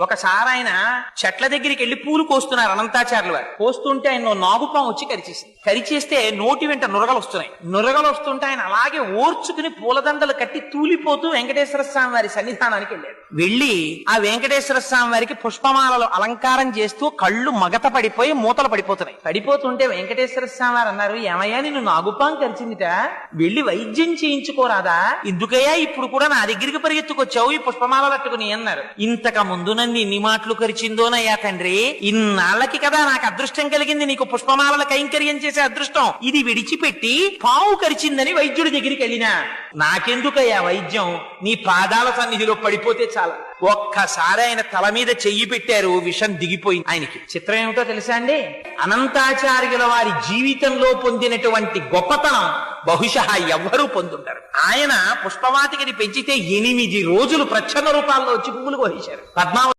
ఒకసారి ఆయన చెట్ల దగ్గరికి వెళ్లి పూలు కోస్తున్నారు అనంతాచార్యులు వారు. కోస్తుంటే ఆయన నాగుపాము వచ్చి కరిచేసింది. కరిచేస్తే నోటి వెంట నురగలు వస్తున్నాయి. నురగలు వస్తుంటే ఆయన అలాగే ఓర్చుకుని పూలదండలు కట్టి తూలిపోతూ వెంకటేశ్వర స్వామి వారి సన్నిధానానికి వెళ్ళాడు. వెళ్లి ఆ వెంకటేశ్వర స్వామి వారికి పుష్పమాలలో అలంకారం చేస్తూ కళ్ళు మగత పడిపోయి మూతలు పడిపోతున్నాయి. పడిపోతుంటే వెంకటేశ్వర స్వామి వారు అన్నారు, ఏమయ్యా నిన్ను నాగుపాం కరిచిందిట, వెళ్లి వైద్యం చేయించుకోరాదా, ఎందుకయ్యా ఇప్పుడు కూడా నా దగ్గరికి పరిగెత్తుకొచ్చావు ఈ పుష్పమాలలు అట్టుకుని అన్నారు. ఇంతకు ముందు నన్ను ఎన్ని మాటలు కరిచిందోనయ్యా తండ్రి, ఇన్నాళ్ళకి కదా నాకు అదృష్టం కలిగింది నీకు పుష్పమాలల కైంకర్యం చేసే అదృష్టం, ఇది విడిచిపెట్టి పావు కరిచిందని వైద్యుడి దగ్గరికి వెళ్ళినా నాకెందుకయ్యా వైద్యం, నీ పాదాల సన్నిధిలో పడిపోతే చాలా. ఒక్కసారి ఆయన తల మీద చెయ్యి పెట్టారు, విషం దిగిపోయింది ఆయనకి. చిత్రం ఏమిటో తెలుసా అండి, అనంతాచార్యుల వారి జీవితంలో పొందినటువంటి గొప్పతనం బహుశా ఎవ్వరూ పొందుంటారు. ఆయన పుష్పవాటికని పెంచితే 8 రోజులు ప్రచ్ఛన్న రూపాల్లో వచ్చి పువ్వులు కోసేశారు. పద్మావతి